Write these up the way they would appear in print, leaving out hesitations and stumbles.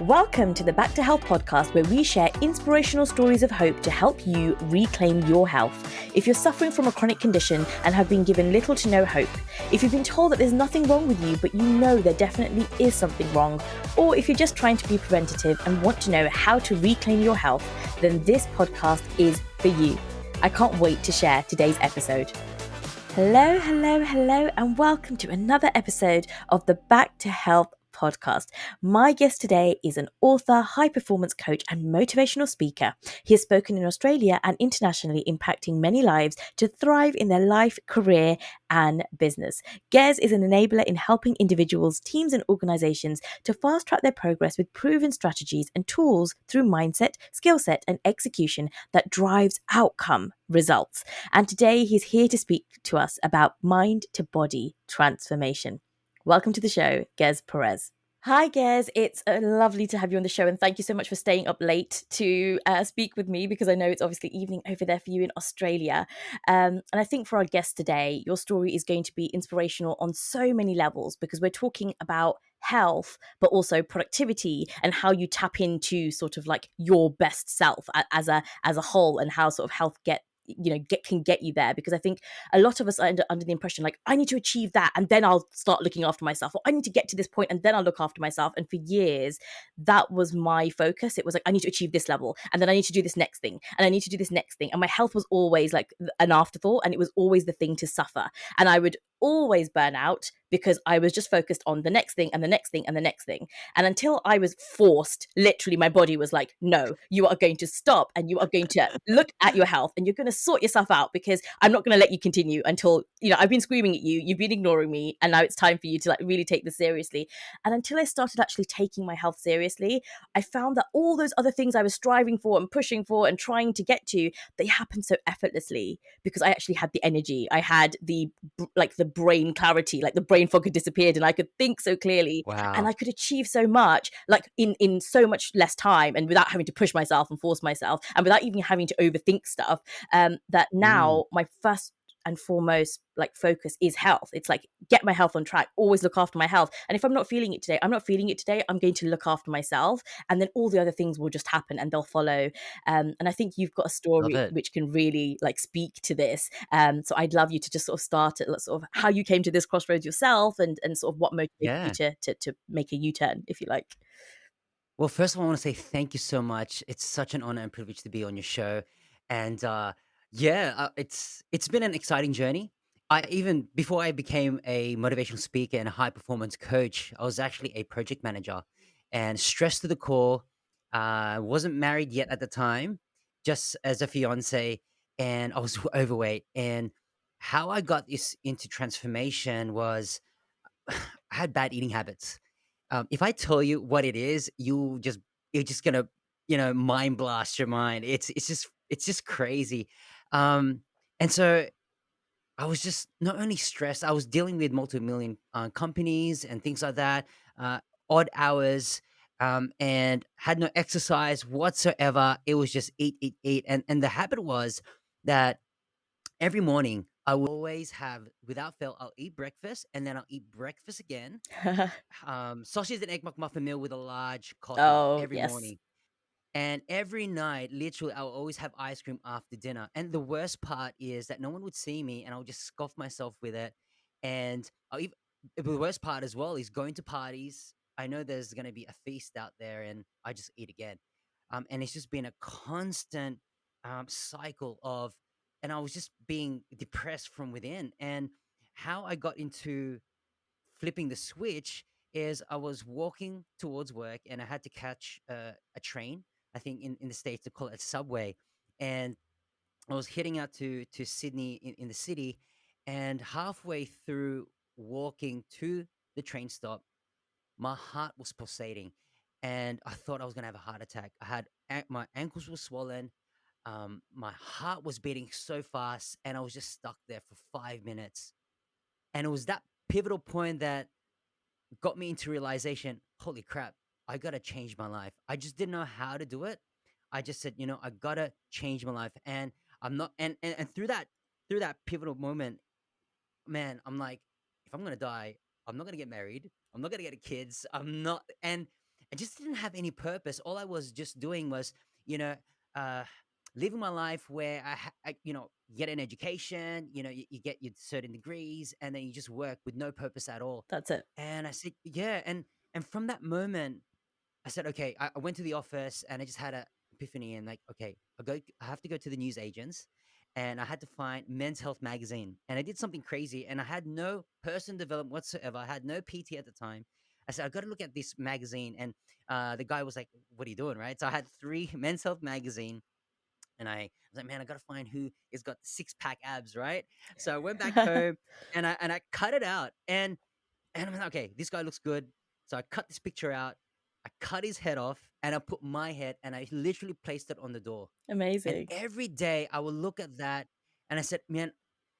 Welcome to the Back to Health podcast, where we share inspirational stories of hope to help you reclaim your health. If you're suffering from a chronic condition and have been given little to no hope, if you've been told that there's nothing wrong with you, but you know there definitely is something wrong, or if you're just trying to be preventative and want to know how to reclaim your health, then this podcast is for you. I can't wait to share today's episode. Hello, and welcome to another episode of the Back to Health podcast. My guest today is an author, high performance coach, and motivational speaker. He has spoken in Australia and internationally, impacting many lives to thrive in their life, career, and business. Gez is an enabler in helping individuals, teams, and organizations to fast track their progress with proven strategies and tools through mindset, skill set, and execution that drives outcome results. And today he's here to speak to us about mind to body transformation. Welcome to the show, Gez Perez. Hi, Gez. It's lovely to have you on the show, and thank you so much for staying up late to speak with me, because I know it's obviously evening over there for you in Australia. And I think for our guest today, your story is going to be inspirational on so many levels, because we're talking about health, but also productivity and how you tap into sort of like your best self as a whole, and how sort of health can get you there. Because I think a lot of us are under the impression like, I need to achieve that and then I'll start looking after myself, or I need to get to this point and then I'll look after myself. And for years that was my focus. It was like, I need to achieve this level, and then I need to do this next thing, and I need to do this next thing, and my health was always like an afterthought, and it was always the thing to suffer. And I would always burn out because I was just focused on the next thing and the next thing and the next thing. And until I was forced, literally my body was like, no, you are going to stop, and you are going to look at your health, and you're going to sort yourself out, because I'm not going to let you continue until, I've been screaming at you, you've been ignoring me, and now it's time for you to like really take this seriously. And until I started actually taking my health seriously, I found that all those other things I was striving for and pushing for and trying to get to, they happened so effortlessly, because I actually had the energy, I had the brain clarity, like the brain fog had disappeared, and I could think so clearly. Wow. And I could achieve so much, like in so much less time, and without having to push myself and force myself, and without even having to overthink stuff, that now my first and foremost like focus is health. It's like, get my health on track, always look after my health. And if I'm not feeling it today, I'm going to look after myself, and then all the other things will just happen and they'll follow. And I think you've got a Love story it. which can really like speak to this. So I'd love you to just sort of start at sort of how you came to this crossroads yourself, and sort of what motivated you Yeah. to make a U-turn, if you like. Well, first of all, I want to say thank you so much. It's such an honor and privilege to be on your show. And it's been an exciting journey. I even before I became a motivational speaker and a high performance coach, I was actually a project manager and stressed to the core. Wasn't married yet at the time, just as a fiance, and I was overweight. And how I got this into transformation was I had bad eating habits. If I tell you what it is, you're just gonna mind blast your mind. It's just crazy. Um, and so I was just not only stressed, I was dealing with multi-million companies and things like that, odd hours, and had no exercise whatsoever. It was just eat, eat, eat, and the habit was that every morning I will always have, without fail, I'll eat breakfast and then I'll eat breakfast again. Sausage and egg McMuffin meal with a large coffee Oh every yes. morning. And every night, literally, I'll always have ice cream after dinner. And the worst part is that no one would see me and I'll just scoff myself with it. And the worst part as well is going to parties. I know there's going to be a feast out there and I just eat again. And it's just been a constant cycle of, and I was just being depressed from within. And how I got into flipping the switch is I was walking towards work and I had to catch a train. I think in the States they call it a subway. And I was heading out to Sydney in the city. And halfway through walking to the train stop, my heart was pulsating. And I thought I was going to have a heart attack. My ankles were swollen. My heart was beating so fast. And I was just stuck there for 5 minutes. And it was that pivotal point that got me into realization, holy crap, I gotta change my life. I just didn't know how to do it. I just said, I gotta change my life. And I'm not and through that pivotal moment, man, I'm like, if I'm gonna die, I'm not gonna get married. I'm not gonna get kids. I'm not. And I just didn't have any purpose. All I was just doing was, you know, uh, living my life where get an education, you get your certain degrees, and then you just work with no purpose at all. That's it. And I said, yeah. And from that moment, I said, okay, I went to the office and I just had a epiphany and like, okay, I have to go to the news agents and I had to find Men's Health magazine. And I did something crazy and I had no person development whatsoever. I had no PT at the time. I said, I got to look at this magazine. And the guy was like, what are you doing? Right. So I had three Men's Health magazine and I was like, man, I got to find who has got six-pack abs. Right. So I went back home and I cut it out. And I'm like, okay, this guy looks good. So I cut this picture out. I cut his head off and I put my head and I literally placed it on the door. And Amazing. every day I would look at that and I said, man,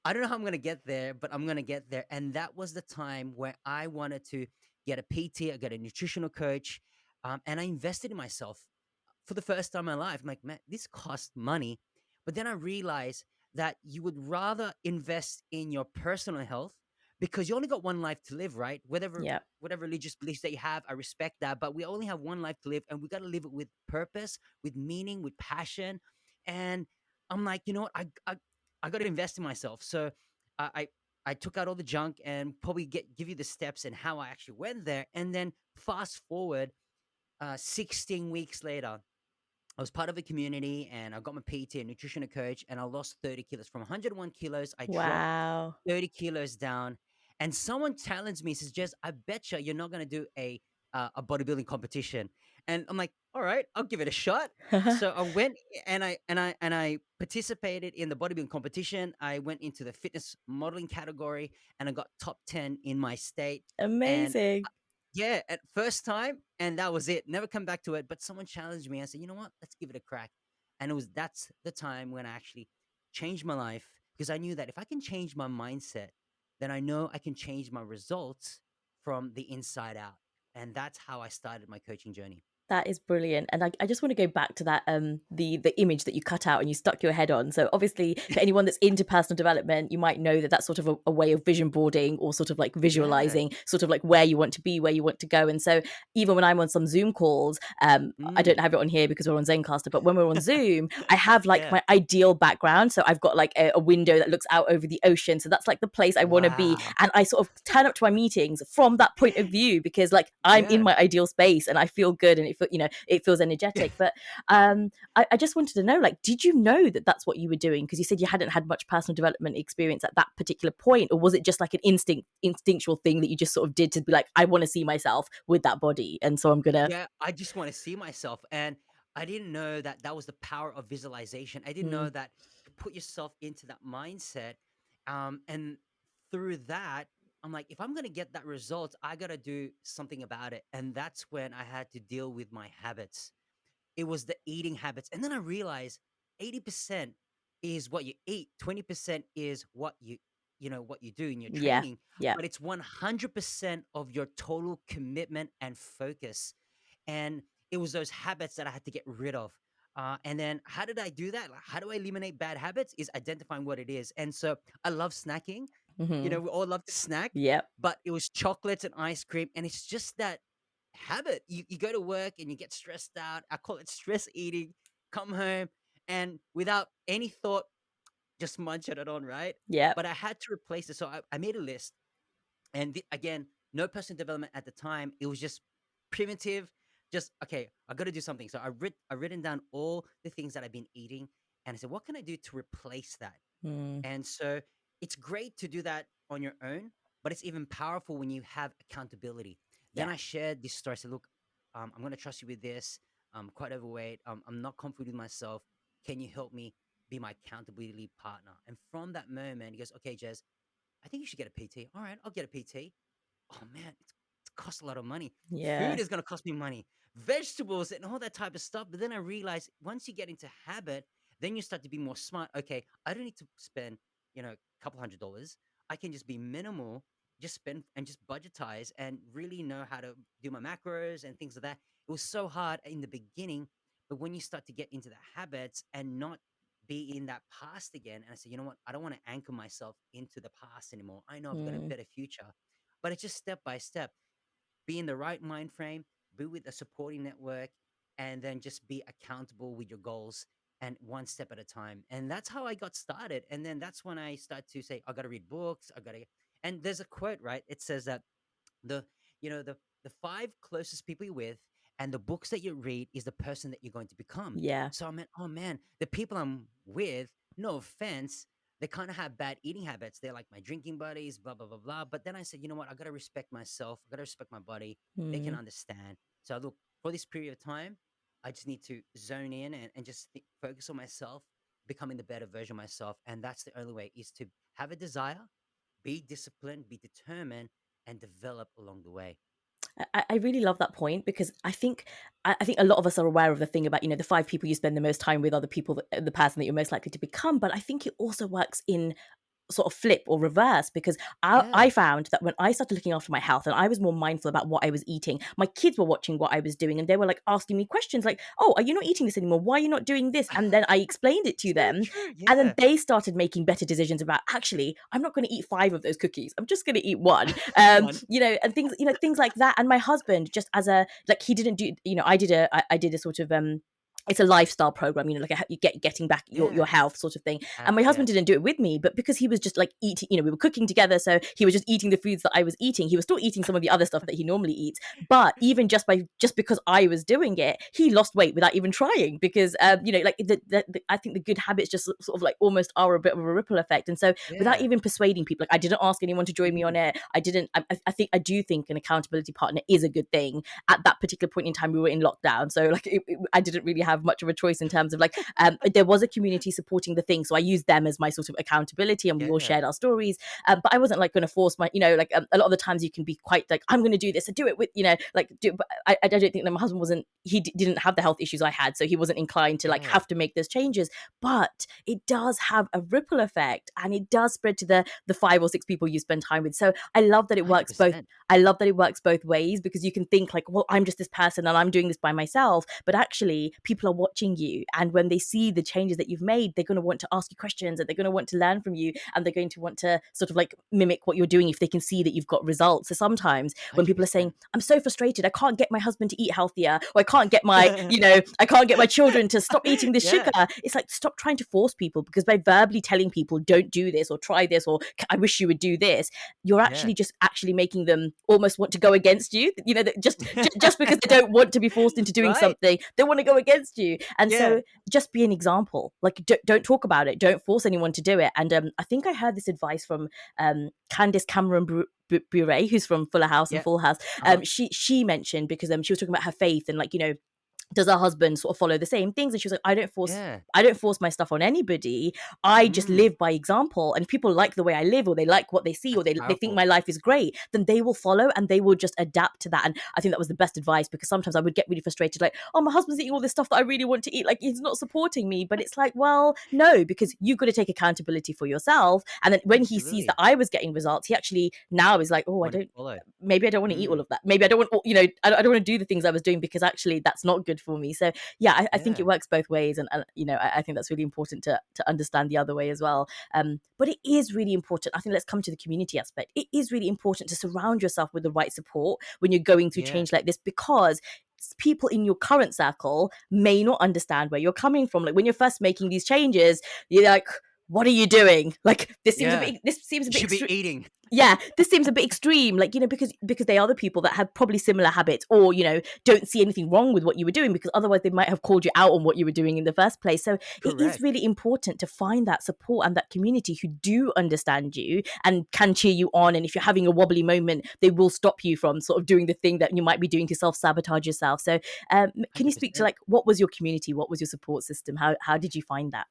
I don't know how I'm going to get there, but I'm going to get there. And that was the time where I wanted to get a PT, I got a nutritional coach, and I invested in myself for the first time in my life. I'm like, man, this costs money. But then I realized that you would rather invest in your personal health because you only got one life to live, right? Yeah. Whatever religious beliefs that you have, I respect that. But we only have one life to live and we got to live it with purpose, with meaning, with passion. And I'm like, you know what? I got to invest in myself. So I, I I took out all the junk and probably give you the steps and how I actually went there. And then fast forward 16 weeks later, I was part of a community and I got my PT and nutritional coach and I lost 30 kilos. From 101 kilos, I dropped Wow. 30 kilos down. And someone challenged me, says, Jez, I bet you're not going to do a bodybuilding competition. And I'm like, all right, I'll give it a shot. So I went and I participated in the bodybuilding competition. I went into the fitness modeling category and I got top 10 in my state. And Amazing. yeah, at first time, and that was it. Never come back to it. But someone challenged me. I said, you know what? Let's give it a crack. And that's the time when I actually changed my life because I knew that if I can change my mindset, then I know I can change my results from the inside out. And that's how I started my coaching journey. That is brilliant. And I just want to go back to that the image that you cut out and you stuck your head on. So obviously for anyone that's into personal development, you might know that that's sort of a way of vision boarding or sort of like Yeah. visualizing sort of like where you want to be, where you want to go. And so even when I'm on some Zoom calls, I don't Mm. have it on here because we're on Zencaster, but when we're on Zoom, I have like Yeah. my ideal background. So I've got like a window that looks out over the ocean. So that's like the place I want to be. Wow. And I sort of turn up to my meetings from that point of view because like I'm in Yeah. my ideal space and I feel good and it feels energetic. But I just wanted to know, like, did you know that that's what you were doing? Because you said you hadn't had much personal development experience at that particular point, or was it just like an instinctual thing that you just sort of did to be like, I want to see myself with that body, and so I'm gonna. Yeah, I just want to see myself. And I didn't know that that was the power of visualization. I didn't know Mm, that to put yourself into that mindset. And through that, I'm like, if I'm going to get that result, I got to do something about it. And that's when I had to deal with my habits. It was the eating habits. And then I realized 80% is what you eat, 20% is what you do in your yeah, training, yeah. but it's 100% of your total commitment and focus. And it was those habits that I had to get rid of. And then how did I do that? Like, how do I eliminate bad habits? Is identifying what it is. And so I love snacking. Hmm. We all love to snack, Yep. but it was chocolates and ice cream. And it's just that habit. You go to work and you get stressed out. I call it stress eating. Come home and without any thought, just munch it on, right? Yep. But I had to replace it. So I made a list. And again, no personal development at the time. It was just primitive. Just okay, I got to do something. So I written down all the things that I've been eating, and I said, what can I do to replace that? Mm, And so it's great to do that on your own, but it's even powerful when you have accountability. Then yeah. I shared this story. I said, look, I'm going to trust you with this. I'm quite overweight. I'm not confident with myself. Can you help me be my accountability partner? And from that moment, he goes, okay, Jez, I think you should get a PT. All right, I'll get a PT. Oh man, it costs a lot of money. Yeah. Food is going to cost me money, vegetables and all that type of stuff. But then I realized once you get into habit, then you start to be more smart. Okay, I don't need to spend, a couple $100s. I can just be minimal, just spend and just budgetize and really know how to do my macros and things like that. It was so hard in the beginning, but when you start to get into the habits and not be in that past again, and I said, you know what, I don't want to anchor myself into the past anymore. I know I've got a Mm, better future, but it's just step by step. Be in the right mind frame, be with a supporting network, and then just be accountable with your goals and one step at a time. And that's how I got started. And then that's when I start to say, I got to read books. I got to, and there's a quote, right? It says that the the five closest people you're with and the books that you read is the person that you're going to become. Yeah. So I meant, oh man, the people I'm with, no offense, they kind of have bad eating habits. They're like my drinking buddies, blah blah blah blah. But then I said, you know what, I gotta respect myself, I gotta respect my body. They can Mm. understand. So look, for this period of time, I just need to zone in and just focus on myself, becoming the better version of myself. And that's the only way, is to have a desire, be disciplined, be determined, and develop along the way. I really love that point because I think a lot of us are aware of the thing about, the five people you spend the most time with are the people that, the person that you're most likely to become. But I think it also works in sort of flip or reverse because I Yeah. found that when I started looking after my health and I was more mindful about what I was eating, my kids were watching what I was doing and they were like asking me questions like, oh, are you not eating this anymore? Why are you not doing this? And then I explained it to So them. true. And then Yeah. they started making better decisions about actually, I'm not going to eat five of those cookies. I'm just going to eat one. One. And things like that. And my husband, just as a like, he didn't do. I did a sort of it's a lifestyle program, like you getting back your Yeah. health sort of thing. And my husband Yeah. didn't do it with me, but because he was just like eating, we were cooking together, so he was just eating the foods that I was eating. He was still eating some of the other stuff that he normally eats, but even just because I was doing it, he lost weight without even trying because like I think the good habits just sort of like almost are a bit of a ripple effect. And so without Yeah. even persuading people, like I didn't ask anyone to join me on Mm. it. I didn't. I do think an accountability partner is a good thing. At that particular point in time, we were in lockdown, so like I didn't really have much of a choice in terms of like there was a community supporting the thing, so I used them as my sort of accountability, and we all Yeah. shared our stories. But I wasn't like going to force my, like a lot of the times you can be quite like, I'm going to do this and do it with, like do. But I don't think that my husband wasn't. Didn't have the health issues I had, so he wasn't inclined to like Yeah. have to make those changes. But it does have a ripple effect, and it does spread to the five or six people you spend time with. So I love that it works both. 100%. I love that it works both ways because you can think like, well, I'm just this person and I'm doing this by myself. But actually, people are watching you. And when they see the changes that you've made, they're going to want to ask you questions and they're going to want to learn from you. And they're going to want to sort of like mimic what you're doing if they can see that you've got results. So sometimes when people are saying, 100%. I'm so frustrated, I can't get my husband to eat healthier, or I can't get I can't get my children to stop eating this sugar. Yeah. It's like, stop trying to force people because by verbally telling people, don't do this or try this or I wish you would do this, you're Yeah. actually just actually making them almost want to go against you. Just because they don't want to be forced into doing Right. something, they want to go against you. And Yeah. so just be an example. Like don't talk about it. Don't force anyone to do it. And I think I heard this advice from Candice Cameron Bure, who's from Fuller House and Yeah. Full House. Uh-huh. She mentioned because she was talking about her faith and like does her husband sort of follow the same things? And she was like, Yeah. I don't force my stuff on anybody. I just Mm. live by example. And if people like the way I live or they like what they see or That's they think powerful. my life is great, then they will follow and they will just adapt to that. And I think that was the best advice because sometimes I would get really frustrated, like, oh, my husband's eating all this stuff that I really want to eat. Like he's not supporting me. But it's like, well, no, because you've got to take accountability for yourself. And then when he sees that Absolutely. I was getting results, he actually now is like, oh, Want to follow. maybe I don't want to eat all Mm. of that. Maybe I don't want, I don't want to do the things I was doing because actually that's not good for me. So yeah, I think it Yeah. works both ways, and I think that's really important to understand the other way as well. But it is really important. I think let's come to the community aspect. It is really important to surround yourself with the right support when you're going through Yeah. change like this because people in your current circle may not understand where you're coming from. Like when you're first making these changes, you're like, what are you doing? Like Yeah. this seems a You bit should be extreme. eating. Yeah, this seems a bit extreme, like because they are the people that have probably similar habits or don't see anything wrong with what you were doing because otherwise they might have called you out on what you were doing in the first place. So it is Correct. really important to find that support and that community who do understand you and can cheer you on, and if you're having a wobbly moment they will stop you from sort of doing the thing that you might be doing to self-sabotage yourself. So can you speak to 100%. like what was your community, what was your support system, how did you find that?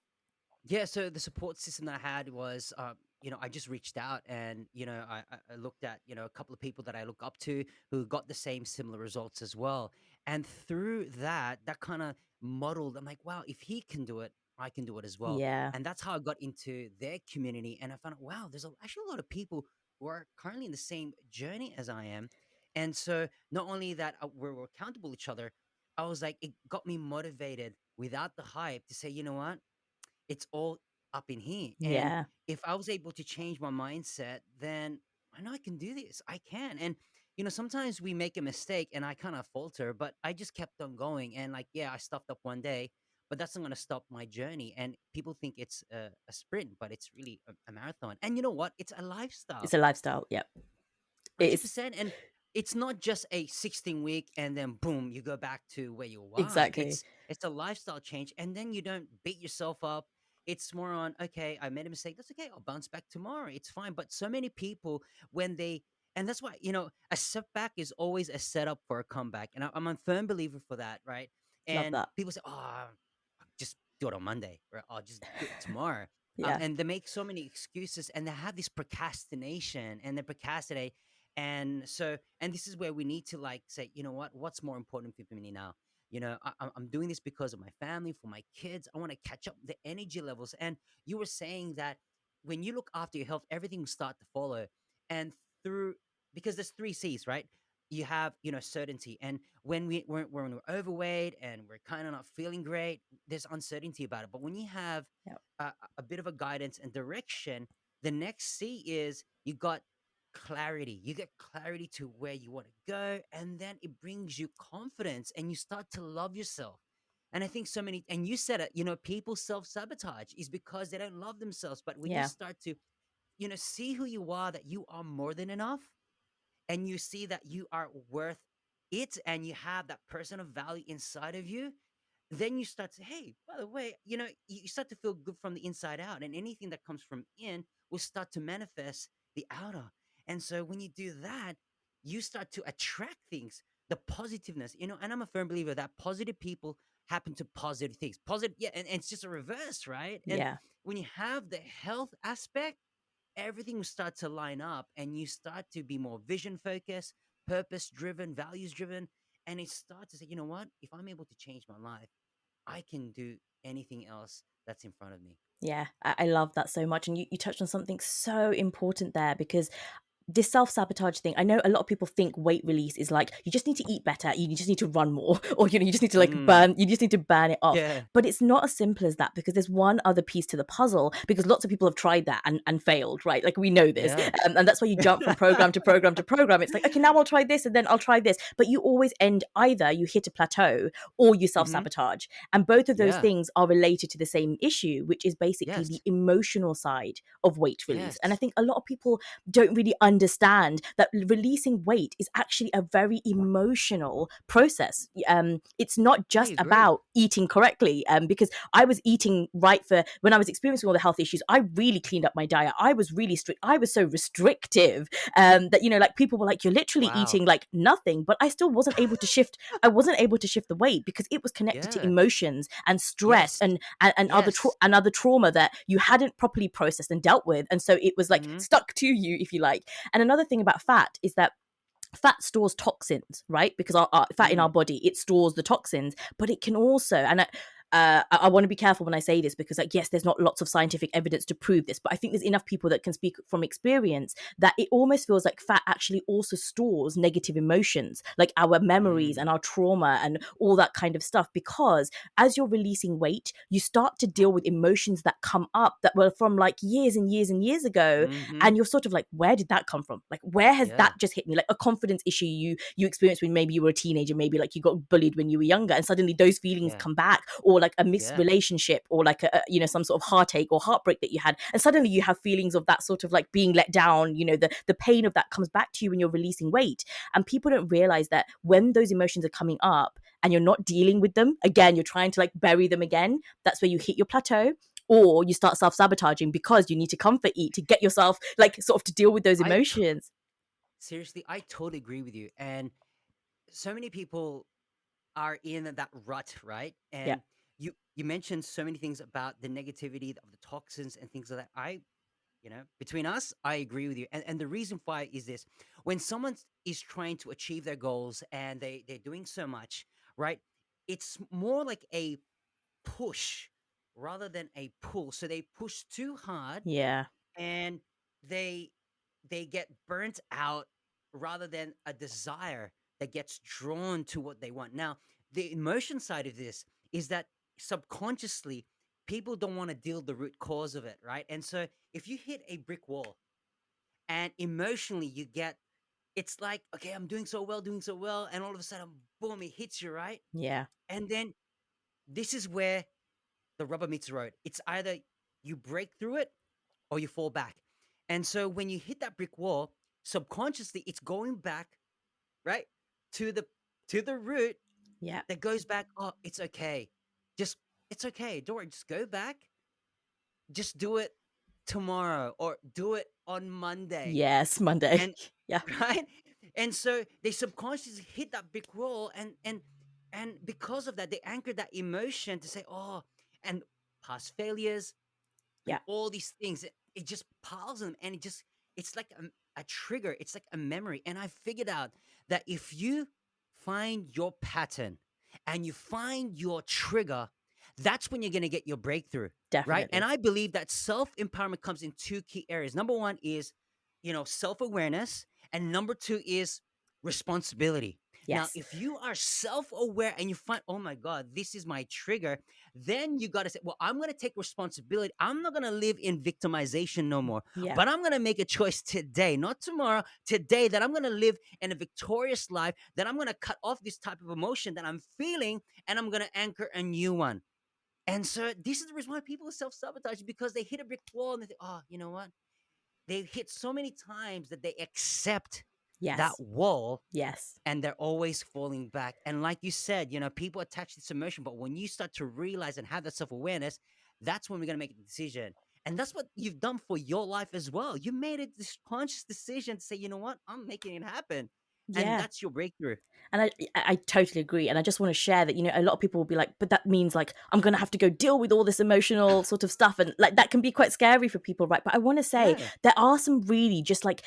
Yeah, so the support system that I had was, I just reached out and, I looked at, a couple of people that I look up to who got the same similar results as well. And through that kind of modeled, I'm like, wow, if he can do it, I can do it as well. Yeah. And that's how I got into their community. And I found out, wow, there's actually a lot of people who are currently in the same journey as I am. And so not only that we're accountable to each other, I was like, it got me motivated without the hype to say, you know what? It's all up in here. And Yeah. if I was able to change my mindset, then I know I can do this. I can. And, sometimes we make a mistake and I kind of falter, but I just kept on going. And like, yeah, I stuffed up one day, but that's not going to stop my journey. And people think it's a sprint, but it's really a marathon. And you know what? It's a lifestyle. It's a lifestyle. Yep. It is 100%. And it's not just a 16-week and then boom, you go back to where you are. exactly. It's a lifestyle change. And then you don't beat yourself up. It's more on, okay, I made a mistake. That's okay. I'll bounce back tomorrow. It's fine. But so many people, when they, and that's why, a setback is always a setup for a comeback. And I'm a firm believer for that, right? Love And that. people say, oh, just do it on Monday, or I'll just do it tomorrow. Yeah. And they make so many excuses, and they have this procrastination, and they procrastinate. And this is where we need to like say, you know what, what's more important for me now? I'm doing this because of my family, for my kids. I want to catch up the energy levels. And you were saying that when you look after your health, everything will start to follow. And through because there's three C's, right? You have, certainty. And when we're overweight and we're kind of not feeling great, there's uncertainty about it. But when you have Yep. a bit of a guidance and direction, the next C is you got clarity. You get clarity to where you want to go, and then it brings you confidence, and you start to love yourself. And I think so many, and you said it, people self sabotage is because they don't love themselves. But when you Yeah. start to, see who you are, that you are more than enough, and you see that you are worth it, and you have that person of value inside of you, then you start to, hey, by the way, you start to feel good from the inside out, and anything that comes from in will start to manifest the outer. And so when you do that, you start to attract things, the positiveness, and I'm a firm believer that positive people happen to positive things. Positive, yeah, and it's just a reverse, right? And Yeah. when you have the health aspect, everything will start to line up, and you start to be more vision focused, purpose driven, values driven. And it starts to say, you know what, if I'm able to change my life, I can do anything else that's in front of me. Yeah. I love that so much. And you touched on something so important there, because this self-sabotage thing, I know a lot of people think weight release is like, you just need to eat better, you just need to run more, or you just need to like Mm, burn, you just need to burn it off. yeah, But it's not as simple as that, because there's one other piece to the puzzle, because lots of people have tried that and failed, right? Like, we know this. yeah. And that's why you jump from program to program to program. It's like, okay, now I'll try this, and then I'll try this. But you always end, either you hit a plateau or you Hmm. self-sabotage. And both of those Yeah. things are related to the same issue, which is basically the Yes. emotional side of weight release. And I Yes. think a lot of people don't really understand that releasing weight is actually a very emotional process. It's not I just agree. about eating correctly, because I was eating right for when I was experiencing all the health issues. I really cleaned up my diet. I was really strict. I was so restrictive, that like people were like, "You're literally Wow. eating like nothing," but I still wasn't able to shift. I wasn't able to shift the weight because it was connected to Yeah. emotions and stress Yes. and Yes. other trauma that you hadn't properly processed and dealt with, and so it was like Hmm. stuck to you, if you like. And another thing about fat is that fat stores toxins, right? Because our fat in our Mm. body, it stores the toxins, but it can also, and I want to be careful when I say this, because like, yes, there's not lots of scientific evidence to prove this, but I think there's enough people that can speak from experience that it almost feels like fat actually also stores negative emotions, like our memories and Mm. our trauma and all that kind of stuff. Because as you're releasing weight, you start to deal with emotions that come up that were from like years and years and years ago, Hmm. and you're sort of like, where did that come from? Like, where has Yeah. that just hit me? Like a confidence issue you experienced when maybe you were a teenager, maybe like you got bullied when you were younger, and suddenly those feelings Yeah. come back, or like a missed Yeah. relationship, or like some sort of heartache or heartbreak that you had, and suddenly you have feelings of that sort of like being let down. The pain of that comes back to you when you're releasing weight, and people don't realize that when those emotions are coming up and you're not dealing with them again, you're trying to like bury them again. That's where you hit your plateau, or you start self-sabotaging because you need to comfort eat to get yourself like sort of to deal with those I emotions. seriously, I totally agree with you. And so many people are in that rut, right? Yeah. And you mentioned so many things about the negativity of the toxins and things like that. Between us, I agree with you. And the reason why is this: when someone is trying to achieve their goals and they're doing so much, right? It's more like a push rather than a pull. So they push too hard, Yeah. and they they get burnt out rather than a desire that gets drawn to what they want. Now, the emotion side of this is that subconsciously people don't want to deal the root cause of it, right? And so if you hit a brick wall and emotionally you get it's like, okay, I'm doing so well, and all of a sudden, boom, it hits you, right? Yeah. And then this is where the rubber meets the road. It's either you break through it or you fall back. And so when you hit that brick wall, subconsciously it's going back, right? To the root Yeah. that goes back, oh, it's okay. Just it's okay. Don't worry, just go back. Just do it tomorrow or do it on Monday. Yes, Monday. And Yeah. right? And so they subconsciously hit that brick wall, and because of that, they anchor that emotion to say, oh, and past failures and Yeah. all these things, it just piles them, and it's like a trigger, it's like a memory. And I figured out that if you find your pattern and you find your trigger, that's when you're going to get your breakthrough, right? And Definitely. I believe that self-empowerment comes in two key areas. Number one is, self-awareness, and number two is responsibility. Now, Yes. if you are self-aware and you find, oh my god, this is my trigger, then you got to say, well, I'm going to take responsibility. I'm not going to live in victimization no more, Yeah. but I'm going to make a choice today, not tomorrow, today, that I'm going to live in a victorious life, that I'm going to cut off this type of emotion that I'm feeling, and I'm going to anchor a new one. And so this is the reason why people self-sabotage, because they hit a brick wall and they think, oh, you know what? They've hit so many times that they accept that Yes. wall, Yes. and they're always falling back. And like you said, people attach this emotion, but when you start to realize and have that self-awareness, that's when we're going to make a decision. And that's what you've done for your life as well. You made a conscious decision to say, you know what, I'm making it happen. And Yeah. that's your breakthrough. And I totally agree. And I just want to share that, a lot of people will be like, but that means like I'm going to have to go deal with all this emotional sort of stuff. And like that can be quite scary for people, right? But I want to say Yeah. there are some really just like,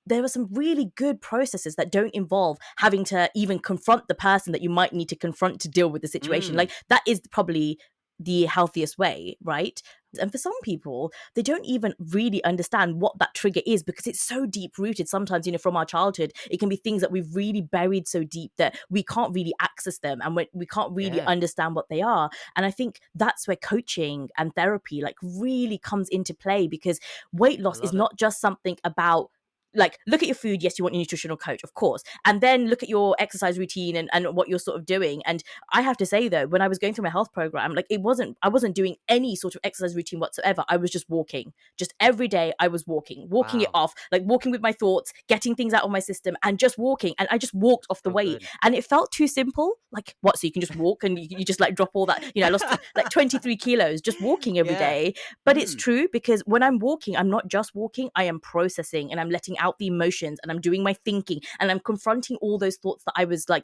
there are some really good processes that don't involve having to even confront the person that you might need to confront to deal with the situation. Mm. Like that is probably the healthiest way, right? And for some people, they don't even really understand what that trigger is because it's so deep rooted. Sometimes, from our childhood, it can be things that we've really buried so deep that we can't really access them and we can't really Yeah. understand what they are. And I think that's where coaching and therapy like really comes into play, because weight I loss is love it. not just something about like, look at your food. Yes, you want your nutritional coach, of course. And then look at your exercise routine and what you're sort of doing. And I have to say though, when I was going through my health program, like I wasn't doing any sort of exercise routine whatsoever. I was just walking. Just every day I was walking it Wow. off, like walking with my thoughts, getting things out of my system and just walking. And I just walked off the So weight. good. And it felt too simple. Like what? So you can just walk and you just like drop all that, I lost like 23 kilos just walking every Yeah. day. But it's Mm. true, because when I'm walking, I'm not just walking, I am processing and I'm letting out the emotions and I'm doing my thinking and I'm confronting all those thoughts that I was like,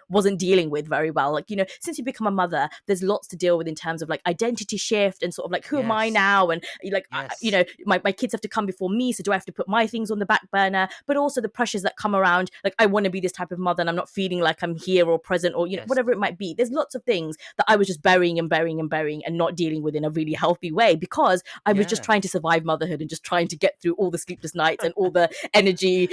wasn't dealing with very well. Like, since you become a mother, there's lots to deal with in terms of like identity shift and sort of like, who am I Yes. now? And like, Yes. my kids have to come before me. So do I have to put my things on the back burner? But also the pressures that come around, like, I want to be this type of mother and I'm not feeling like I'm here or present or, Yes. whatever it might be. There's lots of things that I was just burying and burying and burying and not dealing with in a really healthy way, because I was just Yeah. trying to survive motherhood and just trying to get through all the sleepless nights and all the energy,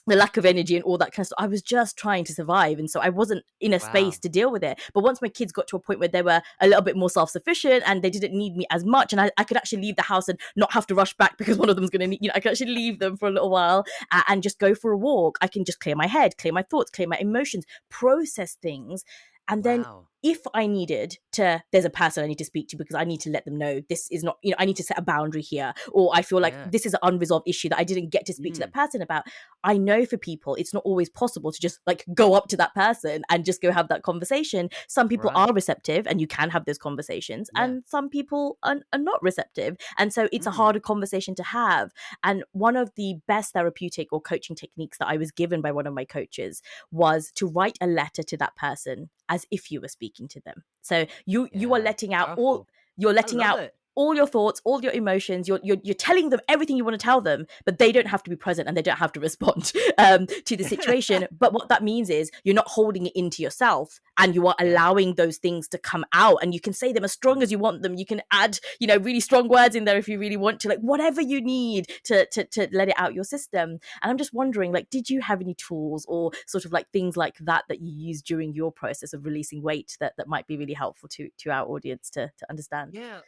the lack of energy and all that kind of stuff. I was just trying to survive. And so I wasn't in a space Wow. to deal with it. But once my kids got to a point where they were a little bit more self-sufficient and they didn't need me as much, and I could actually leave the house and not have to rush back because one of them's going to need, I could actually leave them for a little while and just go for a walk. I can just clear my head, clear my thoughts, clear my emotions, process things. And then Wow. if I needed to, there's a person I need to speak to because I need to let them know this is not, I need to set a boundary here, or I feel like Yeah. this is an unresolved issue that I didn't get to speak to that Mm. person about. I know for people, it's not always possible to just like go up to that person and just go have that conversation. Some people Right. are receptive and you can have those conversations, Yeah. and some people are not receptive. And so it's a Mm. harder conversation to have. And one of the best therapeutic or coaching techniques that I was given by one of my coaches was to write a letter to that person as if you were speaking to them. So you are Yeah. letting out Powerful. you're I letting love out it. all your thoughts, all your emotions. You're telling them everything you want to tell them, but they don't have to be present and they don't have to respond to the situation. But what that means is you're not holding it into yourself, and you are Yeah. allowing those things to come out. And you can say them as strong as Mm. you want them. You can add, really strong words in there if you really want to, like whatever you need to let it out your system. And I'm just wondering, like, did you have any tools or sort of like things like that that you use during your process of releasing weight that might be really helpful to our audience to understand? Yeah.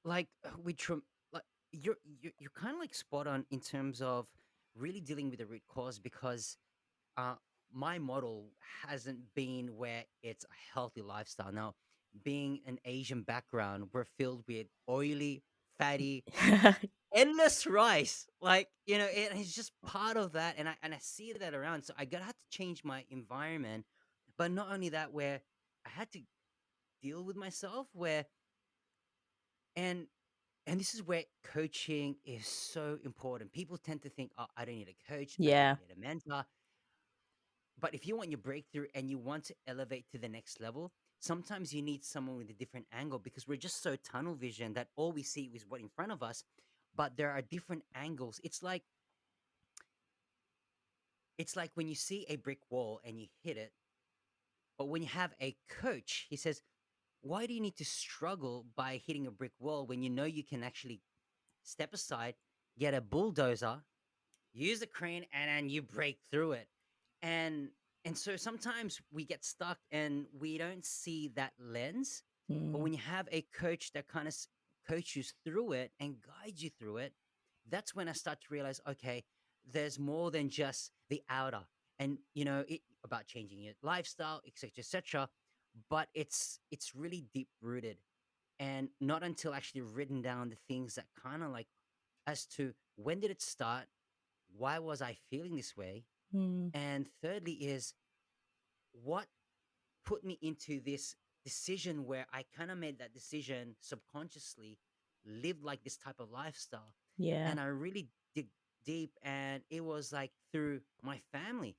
Like like you're kind of like spot on in terms of really dealing with the root cause because uh, my model hasn't been where it's a healthy lifestyle. Now, being an Asian background, we're filled with oily, fatty, endless rice. Like, it's just part of that. And I see that around. So I gotta have to change my environment. But not only that, where I had to deal with myself where and and this is where coaching is so important. People tend to think, oh, I don't need a coach, I don't Yeah. need a mentor. But if you want your breakthrough and you want to elevate to the next level, sometimes you need someone with a different angle because we're just so tunnel vision that all we see is what in front of us. But there are different angles. It's like when you see a brick wall and you hit it, but when you have a coach, he says, why do you need to struggle by hitting a brick wall when you know you can actually step aside, get a bulldozer, use the crane, and then you break through it. And and so sometimes we get stuck and we don't see that lens. But Mm, when you have a coach that kind of coach you through it and guides you through it, that's when I start to realize, okay, there's more than just the outer. And it about changing your lifestyle, etc., etc. But it's really deep rooted, and not until actually written down the things that kind of like as to when did it start, why was I feeling this way, mm, and thirdly is what put me into this decision where I kind of made that decision subconsciously, lived like this type of lifestyle. yeah. And I really dig deep, and it was like through my family.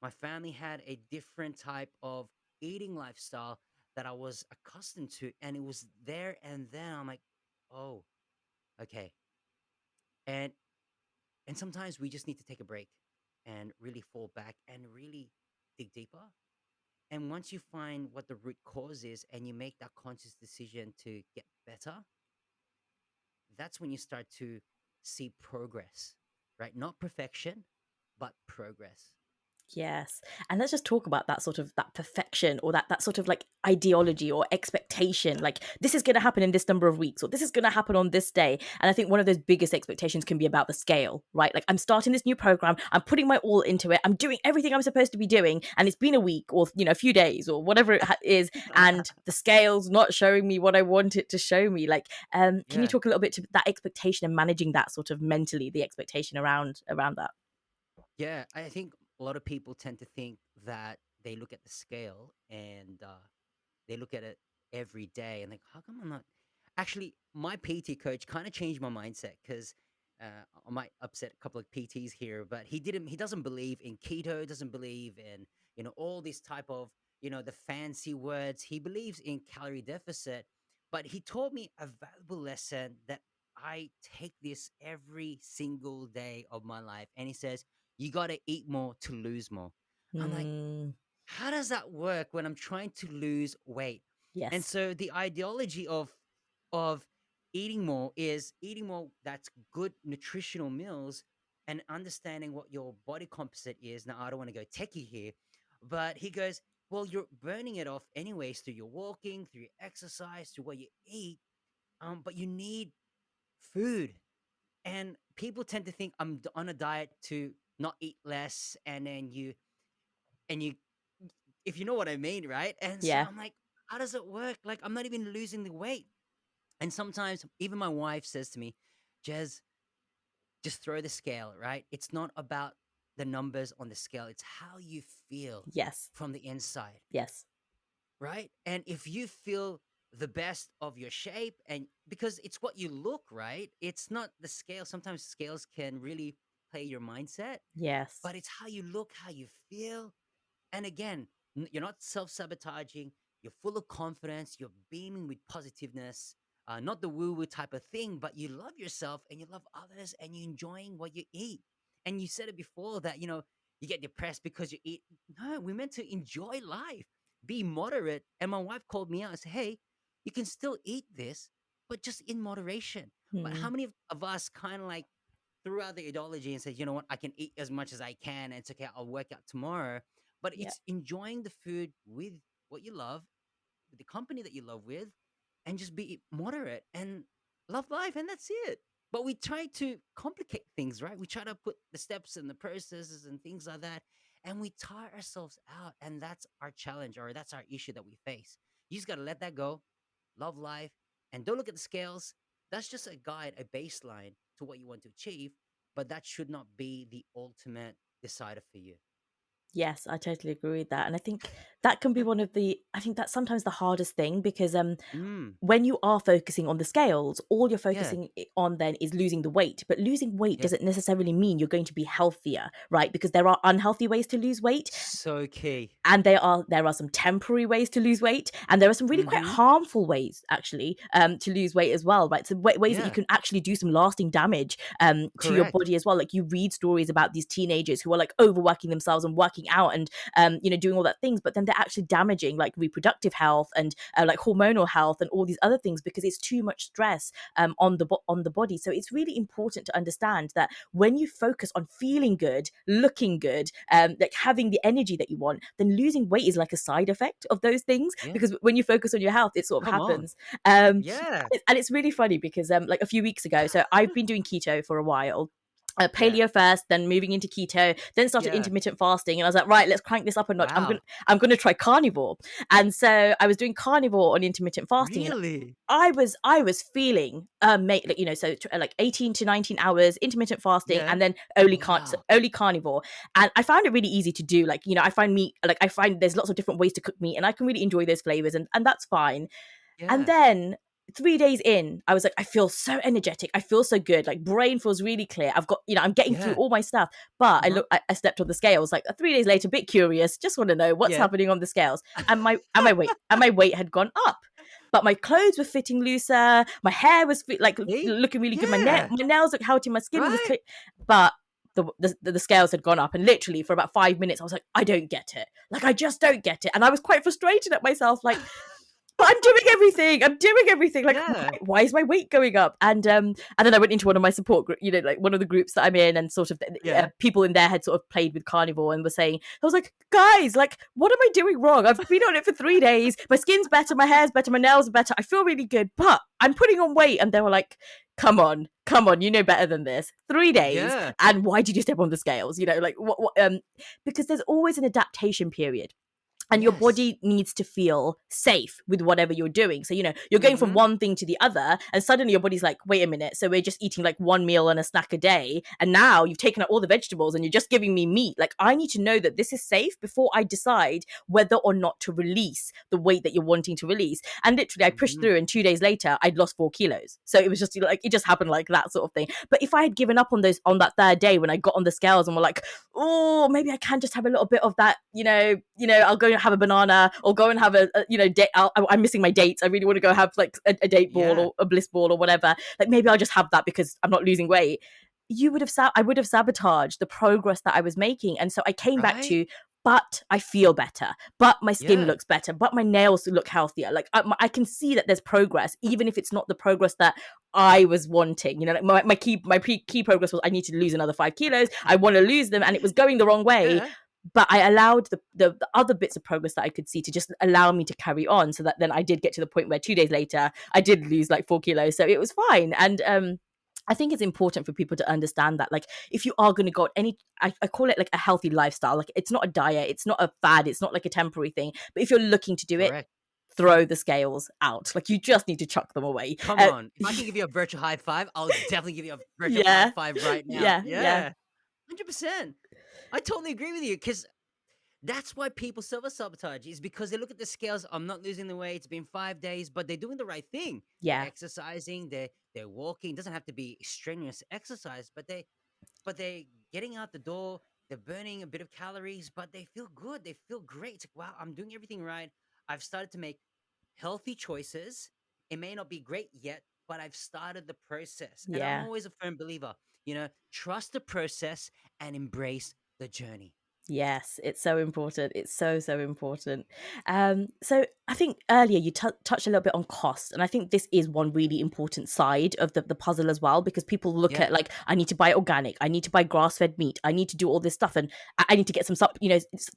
My family had a different type of eating lifestyle that I was accustomed to, and it was there. And then I'm like, oh, okay. And and sometimes we just need to take a break and really fall back and really dig deeper. And once you find what the root cause is and you make that conscious decision to get better, that's when you start to see progress, right? Not perfection, but progress. Yes. And let's just talk about that sort of that perfection or that sort of like ideology or expectation. Like this is going to happen in this number of weeks or this is going to happen on this day. And I think one of those biggest expectations can be about the scale, right? Like I'm starting this new program, I'm putting my all into it, I'm doing everything I'm supposed to be doing, and it's been a week or a few days or whatever is, and the scale's not showing me what I want it to show me. Like can you Yeah. talk a little bit to that expectation and managing that sort of mentally, the expectation around that? Yeah. I think a lot of people tend to think that they look at the scale and they look at it every day and think, how come I'm not? Actually, my PT coach kind of changed my mindset because I might upset a couple of PTs here, but he doesn't believe in keto, doesn't believe in, all these type of, the fancy words. He believes in calorie deficit, but he taught me a valuable lesson that I take this every single day of my life. And he says, you got to eat more to lose more. I'm like, Mm, how does that work when I'm trying to lose weight? And yes. so the ideology of eating more is eating more that's good nutritional meals and understanding what your body composite is. Now I don't want to go techie here, but he goes, well, you're burning it off anyways through your walking, through your exercise, through what you eat. But you need food. And people tend to think I'm on a diet to not eat less, and you if you know what I mean, right? And so Yeah. I'm like, how does it work? Like, I'm not even losing the weight. And sometimes even my wife says to me, Jez, just throw the scale, right? It's not about the numbers on the scale, it's how you feel Yes. from the inside, Yes. right? And if you feel the best of your shape, and because it's what you look, right? It's not the scale. Sometimes scales can really play your mindset, Yes. but it's how you look, how you feel. And again, you're not self sabotaging. You're full of confidence. You're beaming with positiveness. Not the woo woo type of thing, but you love yourself and you love others and you're enjoying what you eat. And you said it before that, you get depressed because you eat. No, we're meant to enjoy life, be moderate. And my wife called me out and said, hey, you can still eat this, but just in moderation. But how Mm, many of us kind of like throughout the ideology and said, you know what, I can eat as much as I can. And it's okay. I'll work out tomorrow. But yeah. it's enjoying the food with what you love, with the company that you love with, and just be moderate and love life. And that's it. But we try to complicate things, right? We try to put the steps and the processes and things like that, and we tire ourselves out. And that's our challenge, or that's our issue that we face. You just got to let that go, love life, and don't look at the scales. That's just a guide, a baseline to what you want to achieve, but that should not be the ultimate decider for you. Yes, I totally agree with that. And I think that can be one of the, I think that's sometimes the hardest thing because Mm, when you are focusing on the scales, all you're yeah, focusing on then is losing the weight. But losing weight yeah. doesn't necessarily mean you're going to be healthier, right? Because there are unhealthy ways to lose weight. So key. And there are some temporary ways to lose weight, and there are some really quite Mm-hmm. harmful ways actually to lose weight as well, right? So ways that you Yeah, can actually do some lasting damage to your correct. body as well. Like you read stories about these teenagers who are like overworking themselves and working out and doing all that things, but then they're actually damaging like reproductive health and like hormonal health and all these other things because it's too much stress on the body. So it's really important to understand that when you focus on feeling good, looking good, like having the energy that you want, then losing weight is like a side effect of those things Yeah. because when you focus on your health, it sort of Come on. happens. Um, Yeah. and it's really funny because like a few weeks ago, so I've been doing keto for a while. Yeah. Paleo first, then moving into keto, then started Yeah. intermittent fasting, and I was like, right, let's crank this up a notch. I'm gonna Wow. I'm gonna try carnivore, and so I was doing carnivore on intermittent fasting, and Really? I was feeling like so like 18 to 19 hours intermittent fasting, Yeah. and then Wow. only carnivore, and I found it really easy to do. Like I find meat, like I find there's lots of different ways to cook meat, and I can really enjoy those flavors, and that's fine. And Yeah. then 3 days in, I was like, I feel so energetic. I feel so good. Like brain feels really clear. I've got, I'm getting through Yeah. all my stuff. But Uh-huh. I stepped on the scales like 3 days later, a bit curious, just want to know what's Yeah. happening on the scales. And my weight had gone up. But my clothes were fitting looser. My hair was like See? looking really good. Yeah. My nails looked healthy. My skin was Right? clear. But the scales had gone up, and literally for about 5 minutes, I was like, I don't get it. Like I just don't get it, and I was quite frustrated at myself. Like, but I'm doing everything. I'm doing everything. Like, Yeah. why is my weight going up? And then I went into one of my support group, like one of the groups that I'm in, and sort of Yeah. people in there had sort of played with carnivore and were saying, I was like, guys, like, what am I doing wrong? I've been on it for 3 days. My skin's better, my hair's better, my nails are better. I feel really good, but I'm putting on weight. And they were like, come on, you know better than this. 3 days, Yeah. and why did you step on the scales? Like what? Because there's always an adaptation period, and your Yes. body needs to feel safe with whatever you're doing. So, you're going from Mm-hmm. one thing to the other, and suddenly your body's like, wait a minute, so we're just eating like one meal and a snack a day, and now you've taken out all the vegetables and you're just giving me meat. Like, I need to know that this is safe before I decide whether or not to release the weight that you're wanting to release. And literally I pushed Mm-hmm. through, and 2 days later I'd lost 4 kilos. So it was just like, it just happened like that sort of thing. But if I had given up on that third day, when I got on the scales and were like, oh, maybe I can just have a little bit of that, I'll go and have a banana, or go and have date. I'm missing my dates. I really want to go have like a date ball Yeah. or a bliss ball or whatever. Like, maybe I'll just have that because I'm not losing weight. I would have sabotaged the progress that I was making. And so I came back Right? to, but I feel better, but my skin Yeah. looks better, but my nails look healthier. Like, I can see that there's progress, even if it's not the progress that I was wanting. Like my key progress was, I need to lose another 5 kilos. I want to lose them, and it was going the wrong way. Yeah. But I allowed the other bits of progress that I could see to just allow me to carry on, so that then I did get to the point where 2 days later I did lose like 4 kilos, so it was fine. And I think it's important for people to understand that, like, if you are going to go I call it like a healthy lifestyle. Like, it's not a diet, it's not a fad, it's not like a temporary thing. But if you're looking to do it, Correct. throw the scales out. Like, you just need to chuck them away. Come on. If I can give you a virtual high five, I'll definitely give you a virtual high Yeah, five right now. yeah, Yeah. 100%. I totally agree with you because that's why people self-sabotage, is because they look at the scales. I'm not losing the weight. It's been 5 days, but they're doing the right thing. They're yeah, exercising. They're walking. It doesn't have to be strenuous exercise, but they getting out the door. They're burning a bit of calories, but they feel good. They feel great. It's like, wow, I'm doing everything right. I've started to make healthy choices. It may not be great yet, but I've started the process. And I'm yeah. always a firm believer, trust the process and embrace the journey. Yes, it's so important. It's so, so important. So I think earlier you touched a little bit on cost, and I think this is one really important side of the puzzle as well, because people look Yeah, at like, I need to buy organic, I need to buy grass-fed meat, I need to do all this stuff, and I need to get some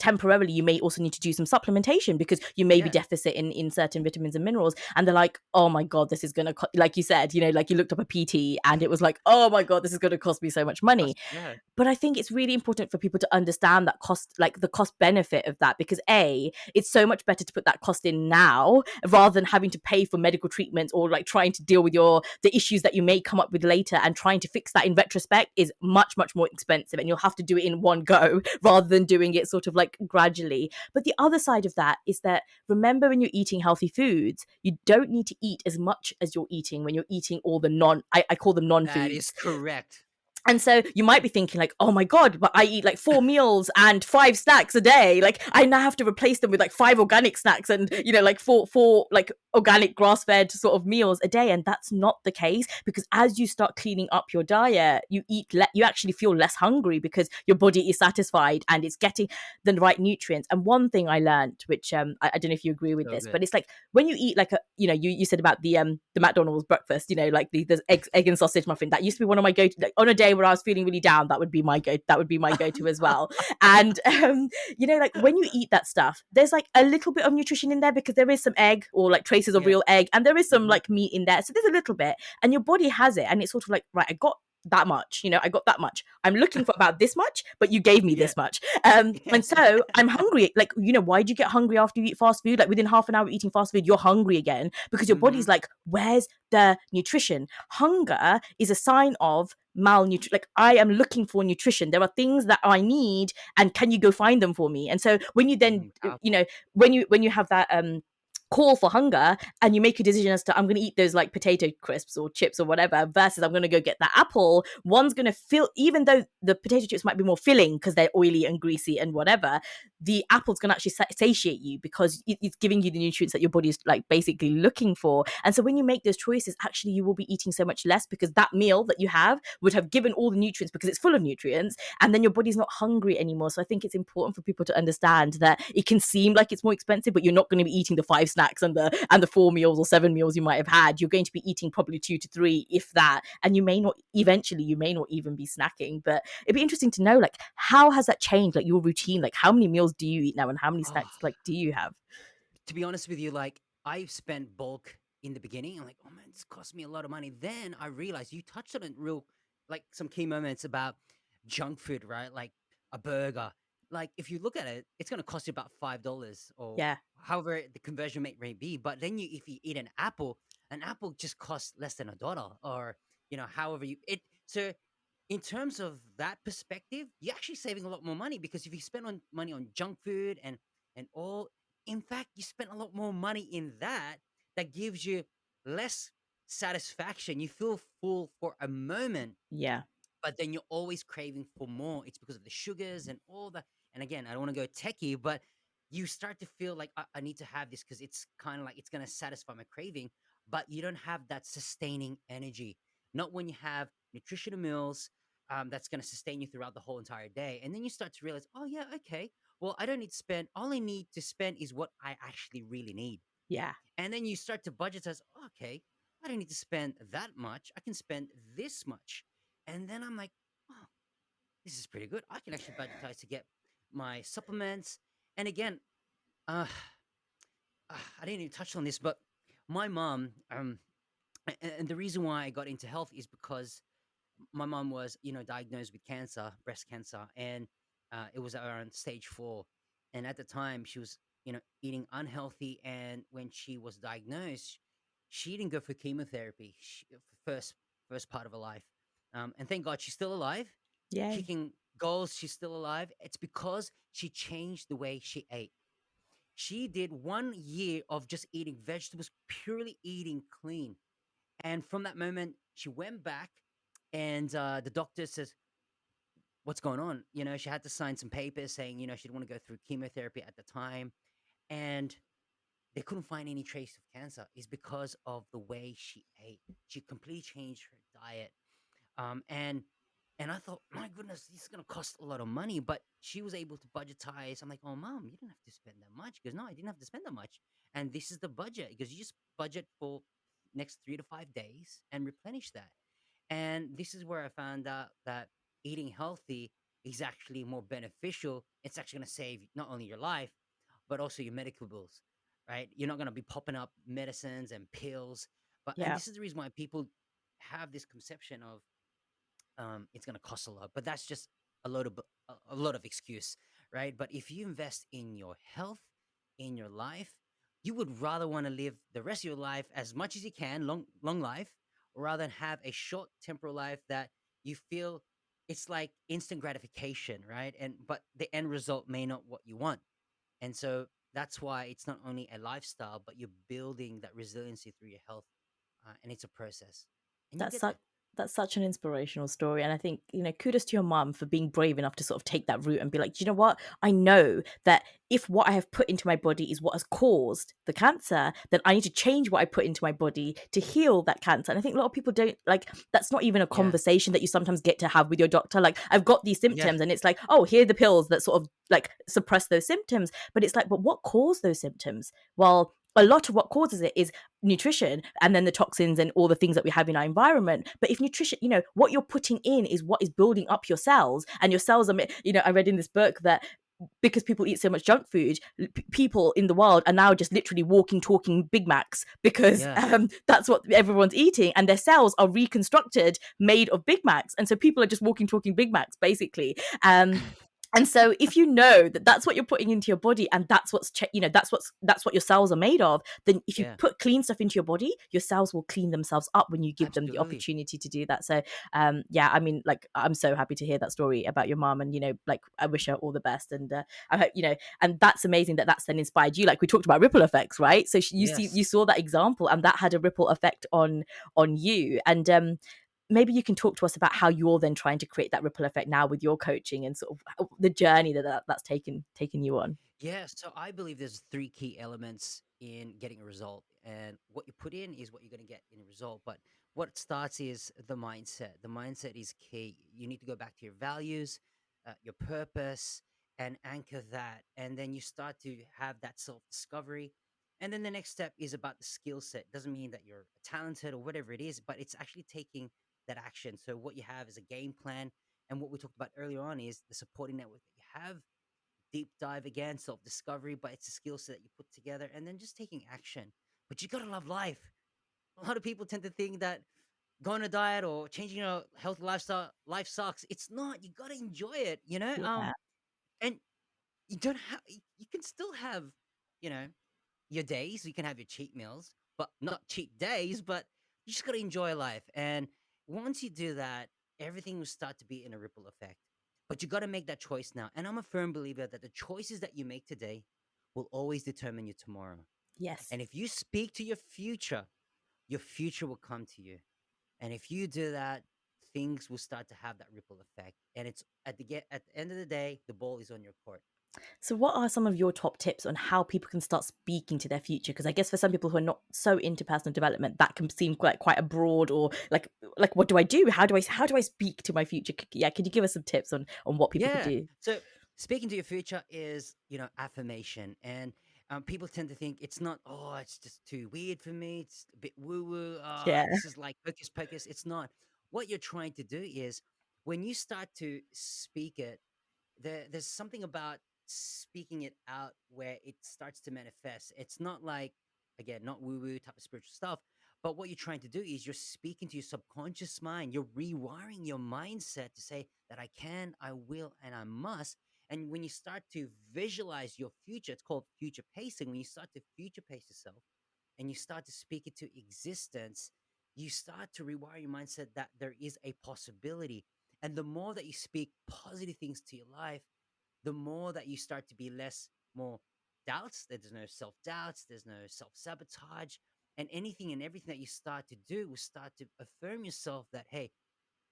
temporarily you may also need to do some supplementation because you may be yeah, deficit in certain vitamins and minerals, and they're like, oh my god, this is gonna like you said, like you looked up a PT and it was like, oh my god, this is gonna cost me so much money. cost, yeah, But I think it's really important for people to understand that cost, like the cost benefit of that, because it's so much better to put that cost in now rather than having to pay for medical treatments or like trying to deal with the issues that you may come up with later, and trying to fix that in retrospect is much more expensive, and you'll have to do it in one go rather than doing it sort of like gradually. But the other side of that is that, remember, when you're eating healthy foods, you don't need to eat as much as you're eating when you're eating all the I call them that is non-foods. correct. And so you might be thinking like, oh my god, but I eat like 4 meals and 5 snacks a day. Like I now have to replace them with like 5 organic snacks and like four like organic grass-fed sort of meals a day. And that's not the case, because as you start cleaning up your diet, you actually feel less hungry because your body is satisfied and it's getting the right nutrients. And one thing I learned, which I don't know if you agree with So this, good. but it's like when you eat like you said about the McDonald's breakfast, like the egg and sausage muffin. That used to be one of my go to, like, on a day where I was feeling really down. That would be my go to as well. And like when you eat that stuff, there's like a little bit of nutrition in there because there is some egg or like traces of Yeah. real egg, and there is some Hmm. like meat in there. So there's a little bit, and your body has it, and it's sort of like, right, I got that much, I got that much, I'm looking for about this much, but you gave me Yeah. this much. And so I'm hungry. Like, why do you get hungry after you eat fast food? Like within half an hour of eating fast food, you're hungry again because your Hmm. body's like, where's the nutrition? Hunger is a sign of malnutrition. Like, I am looking for nutrition, there are things that I need, and can you go find them for me? And so when you then Powerful. when you have that call for hunger, and you make a decision as to, I'm going to eat those like potato crisps or chips or whatever, versus I'm going to go get that apple, one's going to feel, even though the potato chips might be more filling because they're oily and greasy and whatever, the apple's going to actually satiate you because it's giving you the nutrients that your body's like basically looking for. And so when you make those choices, actually you will be eating so much less, because that meal that you have would have given all the nutrients because it's full of nutrients, and then your body's not hungry anymore. So I think it's important for people to understand that it can seem like it's more expensive, but you're not going to be eating the 5 snacks and the 4 meals or 7 meals you might have had. You're going to be eating probably 2 to 3, if that, and you may not even be snacking. But it'd be interesting to know, like, how has that changed, like your routine? Like, how many meals do you eat now, and how many Oh, snacks like do you have? to be honest with you, like I've spent bulk in the beginning. I'm like, oh man, this cost me a lot of money. Then I realized you touched on it real, like some key moments about junk food, right? Like a burger. Like if you look at it, it's going to cost you about $5 or Yeah, however the conversion rate may be. But then if you eat an apple just costs less than $1, or however you it. So in terms of that perspective, you're actually saving a lot more money, because if you spend on money on junk food and all, in fact, you spend a lot more money in that gives you less satisfaction. You feel full for a moment, yeah, but then you're always craving for more. It's because of the sugars and all that. And again, I don't want to go techie, but you start to feel like I need to have this because it's kind of like it's going to satisfy my craving, but you don't have that sustaining energy. Not when you have nutritional meals that's going to sustain you throughout the whole entire day. And then you start to realize, oh, yeah, okay, well, I don't need to spend, all I need to spend is what I actually really need. yeah, And then you start to budget as, okay, I don't need to spend that much. I can spend this much. And then I'm like, oh, this is pretty good. I can actually budgetize to get my supplements. And again, uh, I didn't even touch on this, but my mom, and the reason why I got into health is because my mom was, diagnosed with cancer, breast cancer, and it was around stage 4. And at the time, she was, eating unhealthy. And when she was diagnosed, she didn't go for chemotherapy first first part of her life. And thank God she's still alive, yay, kicking goals. She's still alive. It's because she changed the way she ate. She did 1 year of just eating vegetables, purely eating clean. And from that moment, she went back, and the doctor says, "What's going on?" She had to sign some papers saying, she didn't want to go through chemotherapy at the time, and they couldn't find any trace of cancer. Is because of the way she ate. She completely changed her diet. And I thought, my goodness, this is gonna cost a lot of money. But she was able to budgetize. I'm like, oh, mom, you didn't have to spend that much. Because no, I didn't have to spend that much. And this is the budget, because you just budget for next 3 to 5 days and replenish that. And this is where I found out that eating healthy is actually more beneficial. It's actually going to save not only your life, but also your medical bills, right? You're not going to be popping up medicines and pills. And Yeah. this is the reason why people have this conception of it's going to cost a lot, but that's just a lot of excuse, right? But if you invest in your health, in your life, you would rather want to live the rest of your life as much as you can, long life, rather than have a short temporal life that you feel it's like instant gratification, right? And but the end result may not what you want. And so that's why it's not only a lifestyle, but you're building that resiliency through your health, and it's a process, and you'll That's get such there. that's such an inspirational story. And I think, kudos to your mum for being brave enough to sort of take that route and be like, "Do you know what? I know that if what I have put into my body is what has caused the cancer, then I need to change what I put into my body to heal that cancer." And I think a lot of people don't like that's not even a Yeah. conversation that you sometimes get to have with your doctor. Like, I've got these Yeah. symptoms, and it's like, oh, here are the pills that sort of like suppress those symptoms. But it's like, but what caused those symptoms? Well, a lot of what causes it is nutrition and then the toxins and all the things that we have in our environment. But if nutrition, what you're putting in is what is building up your cells, and your cells are, I read in this book that because people eat so much junk food, people in the world are now just literally walking, talking Big Macs because Yeah. that's what everyone's eating, and their cells are reconstructed, made of Big Macs, and so people are just walking, talking Big Macs, basically. And so if you know that that's what you're putting into your body, and that's that's what your cells are made of, then if you Yeah. put clean stuff into your body, your cells will clean themselves up when you give them the Absolutely. opportunity to do that. So yeah, I mean, like, I'm so happy to hear that story about your mom, and like, I wish her all the best. And I hope, and that's amazing that that's then inspired you. Like, we talked about ripple effects, right? So Yes. you saw that example, and that had a ripple effect on you. And maybe you can talk to us about how you're then trying to create that ripple effect now with your coaching, and sort of the journey that's taken you on. Yeah. So I believe there's three key elements in getting a result, and what you put in is what you're going to get in a result. But what starts is the mindset. The mindset is key. You need to go back to your values, your purpose, and anchor that. And then you start to have that self discovery. And then the next step is about the skill set. Doesn't mean that you're talented or whatever it is, but it's actually taking that action. So what you have is a game plan. And what we talked about earlier on is the supporting network that you have, deep dive again, self discovery, but it's a skill set that you put together, and then just taking action. But you gotta love life. A lot of people tend to think that going on a diet or changing your healthy lifestyle life sucks. It's not. You gotta enjoy it, Yeah. and you don't have. You can still have, you know, your days. You can have your cheat meals, but not cheat days. But you just gotta enjoy life. And once you do that, everything will start to be in a ripple effect. But you gotta make that choice now. And I'm a firm believer that the choices that you make today will always determine your tomorrow. Yes. And if you speak to your future will come to you. And if you do that, things will start to have that ripple effect. And it's at the end of the day, the ball is on your court. So, what are some of your top tips on how people can start speaking to their future? Because I guess for some people who are not so into personal development, that can seem quite a broad, or like, what do I do? How do I speak to my future? Yeah, could you give us some tips on what people could Yeah. do? So speaking to your future is, affirmation. And people tend to think it's not, oh, it's just too weird for me. It's a bit woo woo. Yeah. This is like hocus pocus. It's not. What you're trying to do is when you start to speak it, there's something about speaking it out where it starts to manifest. It's not like, again, not woo woo type of spiritual stuff, but what you're trying to do is you're speaking to your subconscious mind. You're rewiring your mindset to say that I can, I will, and I must. And when you start to visualize your future, it's called future pacing. When you start to future pace yourself and you start to speak it to existence, you start to rewire your mindset that there is a possibility. And the more that you speak positive things to your life, the more that you start to be more doubts. There's no self doubts, there's no self sabotage. And anything and everything that you start to do will start to affirm yourself that, hey,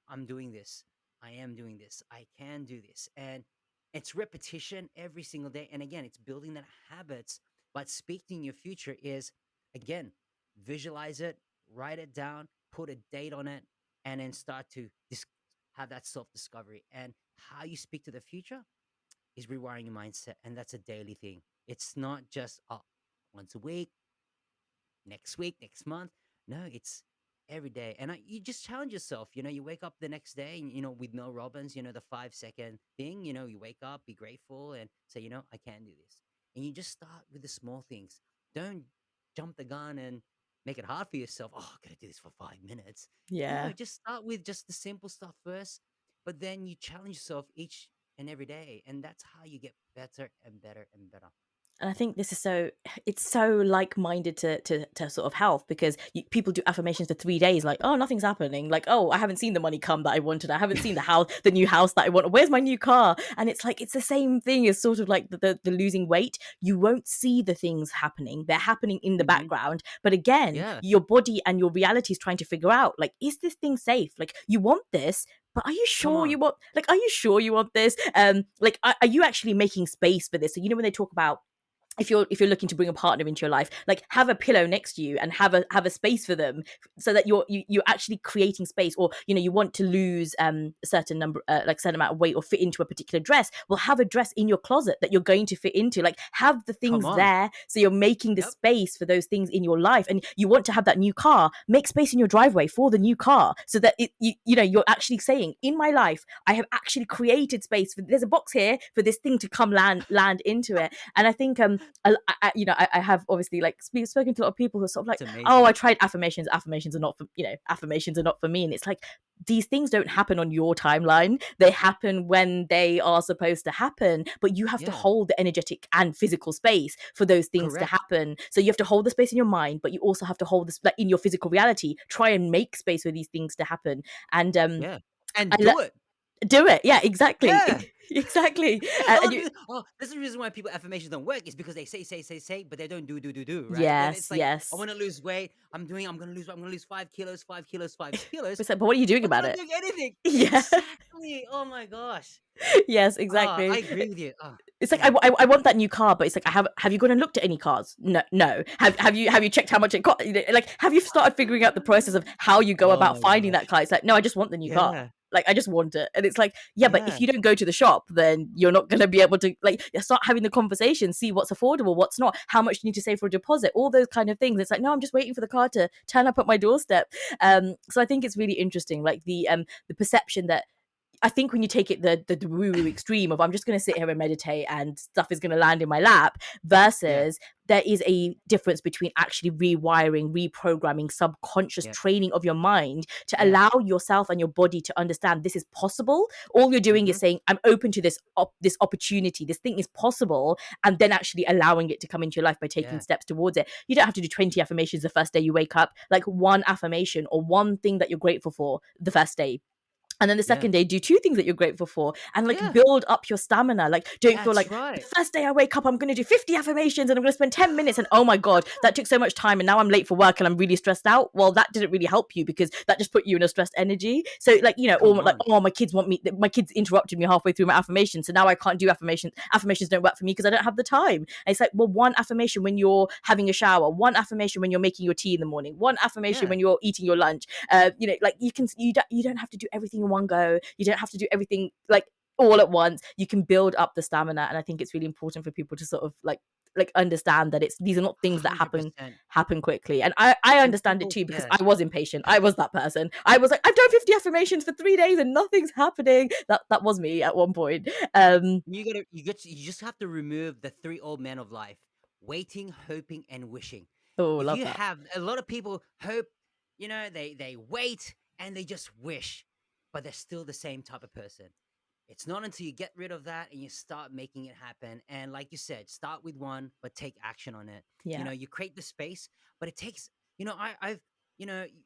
I'm doing this. I am doing this. I can do this. And it's repetition every single day. And again, it's building that habits. But speaking your future is, again, visualize it, write it down, put a date on it, and then start to have that self discovery. And how you speak to the future is rewiring your mindset. And that's a daily thing. It's not just, oh, once a week, next month. No, it's every day. And you just challenge yourself. You wake up the next day, and, with no Robbins, the 5-second thing, you wake up, be grateful, and say, I can do this. And you just start with the small things. Don't jump the gun and make it hard for yourself. Oh, I gotta do this for 5 minutes. No, Yeah. just start with just the simple stuff first, but then you challenge yourself each and every day. And that's how you get better and better and better. And I think this is it's so like-minded to sort of health, because people do affirmations for 3 days, like, oh, nothing's happening. Like, oh, I haven't seen the money come that I wanted. I haven't seen the new house that I want. Where's my new car? And it's like, it's the same thing as sort of like the losing weight. You won't see the things happening. They're happening in the Hmm. background. But again, Yeah. your body and your reality is trying to figure out, like, is this thing safe? Like, you want this, but are you Come sure you on. want, like, are you sure you want this? Like, are you actually making space for this? So, when they talk about, if you're looking to bring a partner into your life, like, have a pillow next to you and have a space for them, so that you're actually creating space. Or you want to lose a certain number, like certain amount of weight, or fit into a particular dress. Well, have a dress in your closet that you're going to fit into. Like, have the Come things on. there, so you're making the Yep. space for those things in your life. And you want to have that new car, make space in your driveway for the new car, so that you're actually saying, in my life, I have actually created space for, there's a box here for this thing to come land into it. And I think I have obviously, like, spoken to a lot of people who are sort of like, It's oh, I amazing. tried affirmations. Affirmations are not for me. And it's like, these things don't happen on your timeline. They happen when they are supposed to happen, but you have to Yeah. hold the energetic and physical space for those things to Correct. happen. So you have to hold the space in your mind, but you also have to hold this, like, in your physical reality, try and make space for these things to happen. And Yeah. And I do it. do it. Yeah, exactly. Yeah. Exactly. A And lot of you, people, this is the reason why people affirmations don't work, is because they say, but they don't do, right? Then yes, it's like, I yes. want to lose weight. I'm gonna lose 5 kilos, 5 kilos, 5 kilos, It's like, but what are you doing but they're about not it? doing anything. Yeah. Exactly. Oh my gosh. Yes, I exactly. agree with you. Oh, It's like, man. I want that new car, but it's like, have you gone and looked at any cars? No, no. Have you checked how much it cost? Like, have you started figuring out the process of how you go Oh about my finding that gosh. car? It's like, no, I just want the new car. Yeah. Like, I just want it. And it's like, yeah, but if Yeah. you don't go to the shop, then you're not going to be able to, like, start having the conversation, see what's affordable, what's not, how much you need to save for a deposit, all those kind of things. It's like, no, I'm just waiting for the car to turn up at my doorstep. So I think it's really interesting, like, the perception that, I think when you take it the woo woo extreme of, I'm just going to sit here and meditate and stuff is going to land in my lap, Yeah. versus there is a difference between actually rewiring, reprogramming, subconscious Yeah. training of your mind to Yeah. allow yourself and your body to understand this is possible. All you're doing Mm-hmm. is saying, I'm open to this opportunity, this thing is possible, and then actually allowing it to come into your life by taking Yeah. steps towards it. You don't have to do 20 affirmations the first day you wake up. Like, one affirmation or one thing that you're grateful for the first day, and then the Yeah. second day do two things that you're grateful for, and, like, Yeah. build up your stamina. Like, don't feel That's like, the right. first day I wake up, I'm going to do 50 affirmations and I'm going to spend 10 minutes, and oh my god, that took so much time, and now I'm late for work and I'm really stressed out. Well, that didn't really help you, because that just put you in a stressed energy. So, like, or Come like, on. oh, my kids interrupted me halfway through my affirmation, so now I can't do affirmations don't work for me because I don't have the time. And it's like, well, one affirmation when you're having a shower, one affirmation when you're making your tea in the morning, one affirmation Yeah. when you're eating your lunch. Like, you don't have to do everything in one go. You don't have to do everything, like, all at once. You can build up the stamina, and I think it's really important for people to sort of like understand that these are not things that happen 100%. happen quickly. And I And understand it people, too, because yeah. I was impatient. I was that person. I was like, I've done 50 affirmations for 3 days and nothing's happening. That was me at one point. You just have to remove the three old men of life: waiting, hoping, and wishing. Oh, If love you that. have a lot of people hope, they wait and they just wish, but they're still the same type of person. It's not until you get rid of that and you start making it happen. And like you said, start with one, but take action on it. Yeah. You create the space, but it takes, I've,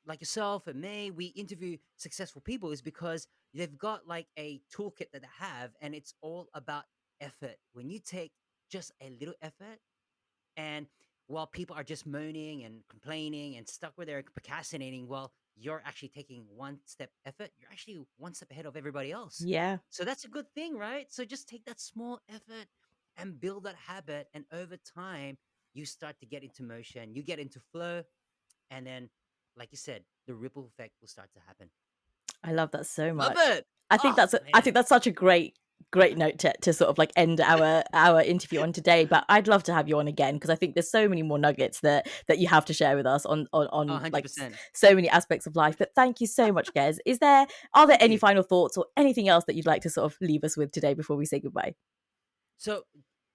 like yourself and me, we interview successful people is because they've got like a toolkit that they have, and it's all about effort. When you take just a little effort, and while people are just moaning and complaining and stuck where they're procrastinating, well, you're actually taking one step effort. You're actually one step ahead of everybody else. Yeah. So that's a good thing, right? So just take that small effort and build that habit. And over time, you start to get into motion, you get into flow. And then, like you said, the ripple effect will start to happen. I love that so Love much. it. I think Oh, that's man. such a great great note to sort of like end our interview on today. But I'd love to have you on again, because I think there's so many more nuggets that you have to share with us Oh, on like 100%. so many aspects of life. But thank you so much, Gez. Are there Thank any you. final thoughts or anything else that you'd like to sort of leave us with today before we say goodbye? So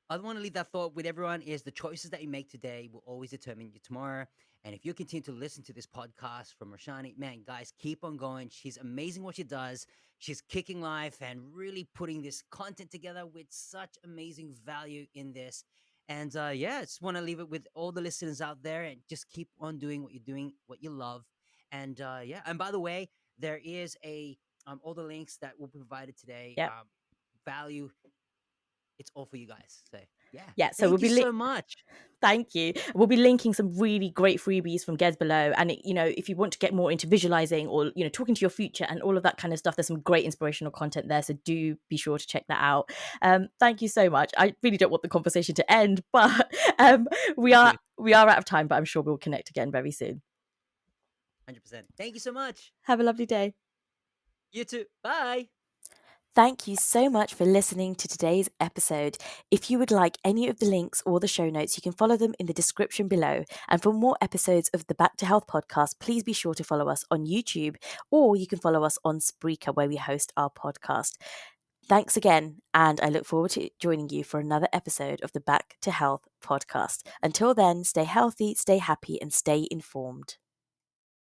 I want to leave that thought with everyone is the choices that you make today will always determine your tomorrow. And if you continue to listen to this podcast from Roshani, man, guys, keep on going. She's amazing what she does. She's kicking life and really putting this content together with such amazing value in this. And yeah, I just want to leave it with all the listeners out there and just keep on doing what you're doing, what you love. And yeah, and by the way, there is all the links that will be provided today. Yeah. Value, it's all for you guys. So yeah, Yeah, so thank you so much. thank you. We'll be linking some really great freebies from Gez below. And, if you want to get more into visualizing or, talking to your future and all of that kind of stuff, there's some great inspirational content there. So do be sure to check that out. Thank you so much. I really don't want the conversation to end, but we Me are too. we are out of time, but I'm sure we'll connect again very soon. 100%. Thank you so much. Have a lovely day. You too. Bye. Thank you so much for listening to today's episode. If you would like any of the links or the show notes, you can follow them in the description below. And for more episodes of the Back to Health podcast, please be sure to follow us on YouTube, or you can follow us on Spreaker, where we host our podcast. Thanks again, and I look forward to joining you for another episode of the Back to Health podcast. Until then, stay healthy, stay happy, and stay informed.